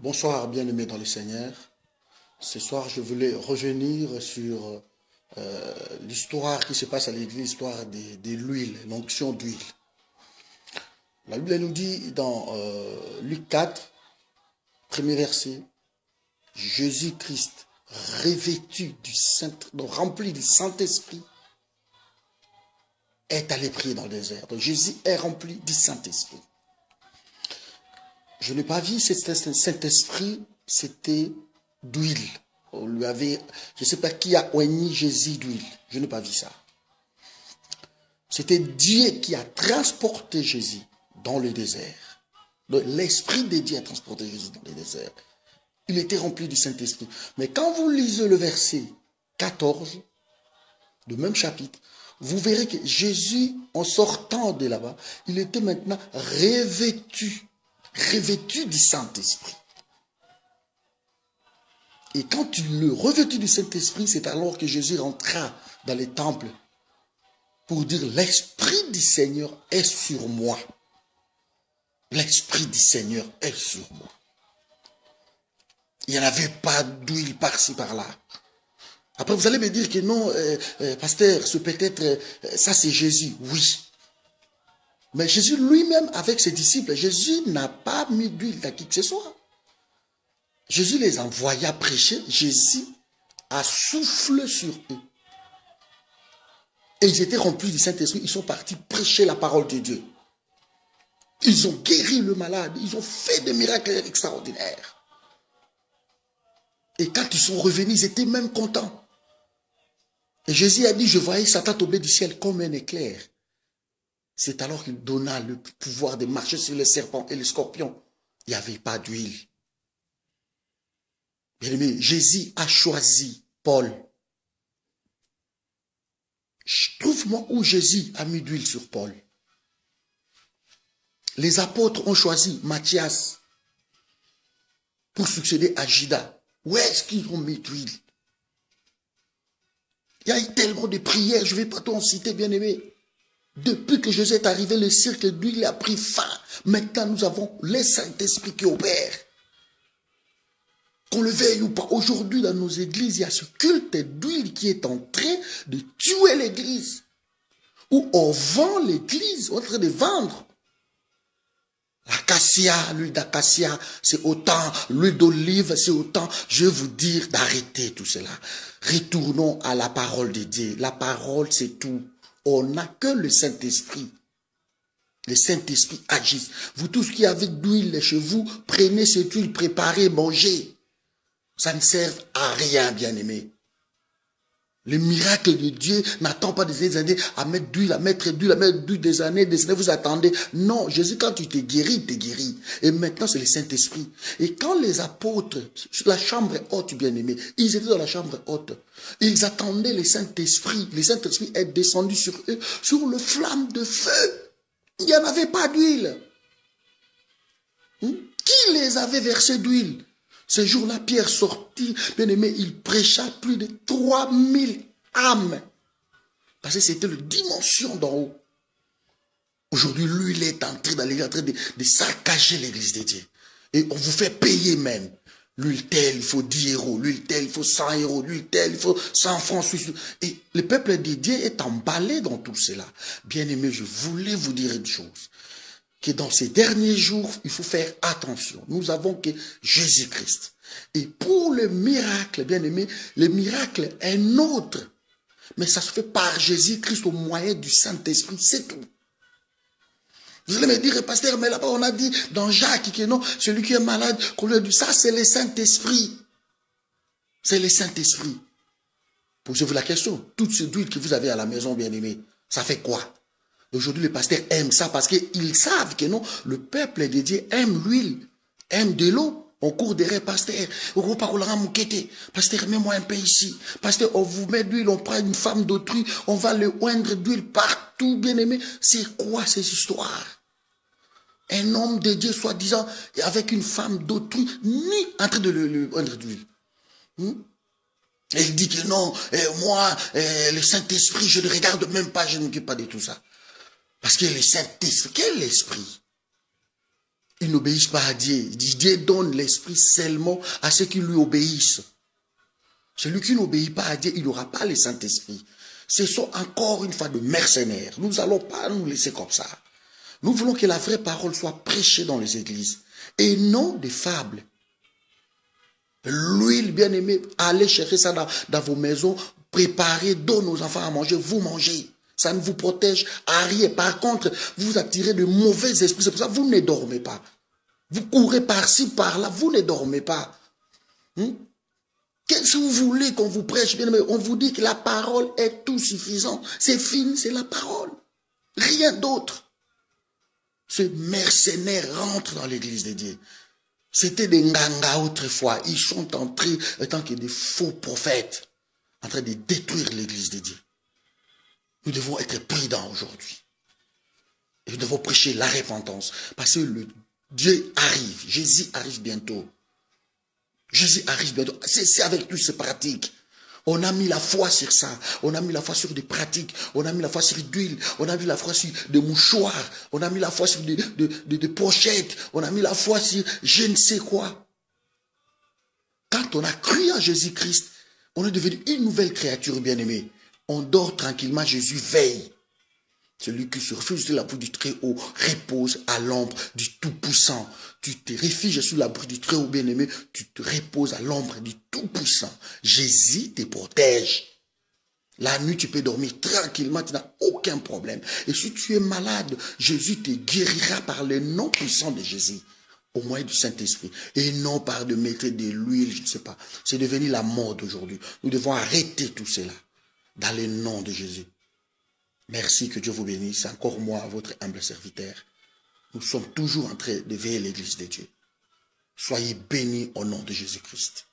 Bonsoir, bien-aimés dans le Seigneur. Ce soir, je voulais revenir sur l'histoire qui se passe à l'église, l'histoire de l'huile, l'onction d'huile. La Bible nous dit dans Luc 4, premier verset, Jésus-Christ, revêtu du Saint, donc rempli du Saint-Esprit, est allé prier dans le désert. Donc Jésus est rempli du Saint-Esprit. Je n'ai pas vu cet Saint-Esprit, c'était d'huile. On lui avait, je ne sais pas qui a oigné Jésus d'huile. Je n'ai pas vu ça. C'était Dieu qui a transporté Jésus dans le désert. L'Esprit de Dieu a transporté Jésus dans le désert. Il était rempli du Saint-Esprit. Mais quand vous lisez le verset 14, du même chapitre, vous verrez que Jésus, en sortant de là-bas, il était maintenant revêtu du Saint-Esprit. Et quand il le revêtu du Saint-Esprit, c'est alors que Jésus rentra dans les temples pour dire l'Esprit du Seigneur est sur moi. L'Esprit du Seigneur est sur moi. Il n'y en avait pas d'huile par-ci, par-là. Après, vous allez me dire que non, pasteur, ce peut-être, ça c'est Jésus. Oui. Mais Jésus lui-même, avec ses disciples, Jésus n'a pas mis d'huile à qui que ce soit. Jésus les envoya prêcher. Jésus a soufflé sur eux. Et ils étaient remplis du Saint-Esprit. Ils sont partis prêcher la parole de Dieu. Ils ont guéri le malade. Ils ont fait des miracles extraordinaires. Et quand ils sont revenus, ils étaient même contents. Et Jésus a dit, je voyais Satan tomber du ciel comme un éclair. C'est alors qu'il donna le pouvoir de marcher sur les serpents et les scorpions. Il n'y avait pas d'huile. Bien aimé, Jésus a choisi Paul. Trouve-moi où Jésus a mis d'huile sur Paul. Les apôtres ont choisi Matthias pour succéder à Judas. Où est-ce qu'ils ont mis d'huile? Il y a eu tellement de prières, je ne vais pas t'en citer, bien aimé. Depuis que Jésus est arrivé, le cercle d'huile a pris fin. Maintenant, nous avons le Saint-Esprit qui opère. Qu'on le veuille ou pas, aujourd'hui dans nos églises, il y a ce culte d'huile qui est en train de tuer l'église. Où on vend l'église, on est en train de vendre. L'acacia, l'huile d'acacia, c'est autant, l'huile d'olive, c'est autant. Je vais vous dire d'arrêter tout cela. Retournons à la parole de Dieu. La parole, c'est tout. On n'a que le Saint-Esprit. Le Saint-Esprit agit. Vous tous qui avez de l'huile chez vous, prenez cette huile, préparez, mangez. Ça ne sert à rien, bien-aimé. Le miracle de Dieu n'attend pas des années à mettre d'huile, à mettre d'huile des années, vous attendez. Non, Jésus, quand tu t'es guéri, il t'est guéri. Et maintenant, c'est le Saint-Esprit. Et quand les apôtres, sur la chambre haute, bien-aimé, ils étaient dans la chambre haute. Ils attendaient le Saint-Esprit. Le Saint-Esprit est descendu sur eux, sur le flamme de feu. Il n'y en avait pas d'huile. Qui les avait versé d'huile? Ce jour-là, Pierre sortit, bien-aimé, il prêcha plus de 3000 âmes. Parce que c'était la dimension d'en haut. Aujourd'hui, l'huile est entrée dans l'église, en train de saccager l'église de Dieu. Et on vous fait payer même. L'huile telle, il faut 10 euros. L'huile telle, il faut 100 euros. L'huile telle, il faut 100 francs suisses. Et le peuple de Dieu est emballé dans tout cela. Bien-aimé, je voulais vous dire une chose. Que dans ces derniers jours, il faut faire attention. Nous avons que Jésus-Christ. Et pour le miracle, bien aimé, le miracle est nôtre. Mais ça se fait par Jésus-Christ au moyen du Saint-Esprit, c'est tout. Vous allez me dire, pasteur, mais là-bas on a dit dans Jacques que non, celui qui est malade, qu'on lui a dit, ça c'est le Saint-Esprit. C'est le Saint-Esprit. Posez-vous la question, toute cette huile que vous avez à la maison, bien aimé, ça fait quoi? Aujourd'hui, les pasteurs aiment ça parce qu'ils savent que non, le peuple de Dieu aime l'huile, aime de l'eau. On court derrière, pasteur, pasteur, mets-moi un peu ici. Pasteur, on vous met d'huile, on prend une femme d'autrui, on va le oindre d'huile partout, bien aimé. C'est quoi ces histoires? Un homme de Dieu, soi-disant, avec une femme d'autrui, ni en train de le oindre d'huile. Et il dit que non, moi, le Saint-Esprit, je ne regarde même pas, je ne m'occupe pas de tout ça. Parce que le Saint-Esprit, quel esprit? Ils n'obéissent pas à Dieu. Il dit, Dieu donne l'esprit seulement à ceux qui lui obéissent. Celui qui n'obéit pas à Dieu, il n'aura pas le Saint-Esprit. Ce sont encore une fois de mercenaires. Nous n'allons pas nous laisser comme ça. Nous voulons que la vraie parole soit prêchée dans les églises et non des fables. L'huile, bien aimé, allez chercher ça dans vos maisons, préparez, donnez aux enfants à manger, vous mangez. Ça ne vous protège à rien. Par contre, vous attirez de mauvais esprits. C'est pour ça que vous ne dormez pas. Vous courez par-ci, par-là, vous ne dormez pas. Qu'est-ce que vous voulez qu'on vous prêche, bien aimé? On vous dit que la parole est tout suffisant. C'est fini, c'est la parole. Rien d'autre. Ces mercenaires rentrent dans l'église de Dieu. C'était des nganga autrefois. Ils sont entrés en tant que des faux prophètes, en train de détruire l'église de Dieu. Nous devons être prudents aujourd'hui. Et nous devons prêcher la repentance. Parce que le Dieu arrive. Jésus arrive bientôt. Jésus arrive bientôt. C'est avec lui, c'est pratique. On a mis la foi sur ça. On a mis la foi sur des pratiques. On a mis la foi sur d'huile. On a mis la foi sur des mouchoirs. On a mis la foi sur des pochettes. On a mis la foi sur je ne sais quoi. Quand on a cru en Jésus-Christ, on est devenu une nouvelle créature bien-aimée. On dort tranquillement, Jésus veille. Celui qui se refuse de l'abri du Très-Haut repose à l'ombre du Tout-Puissant. Tu te réfugies sous l'abri du Très-Haut bien-aimé, tu te reposes à l'ombre du Tout-Puissant. Jésus te protège. La nuit, tu peux dormir tranquillement, tu n'as aucun problème. Et si tu es malade, Jésus te guérira par le nom puissant de Jésus, au moyen du Saint-Esprit, et non par de mettre de l'huile, je ne sais pas. C'est devenu la mode aujourd'hui. Nous devons arrêter tout cela, dans le nom de Jésus. Merci, que Dieu vous bénisse. Encore moi, votre humble serviteur. Nous sommes toujours en train de veiller l'église de Dieu. Soyez bénis au nom de Jésus-Christ.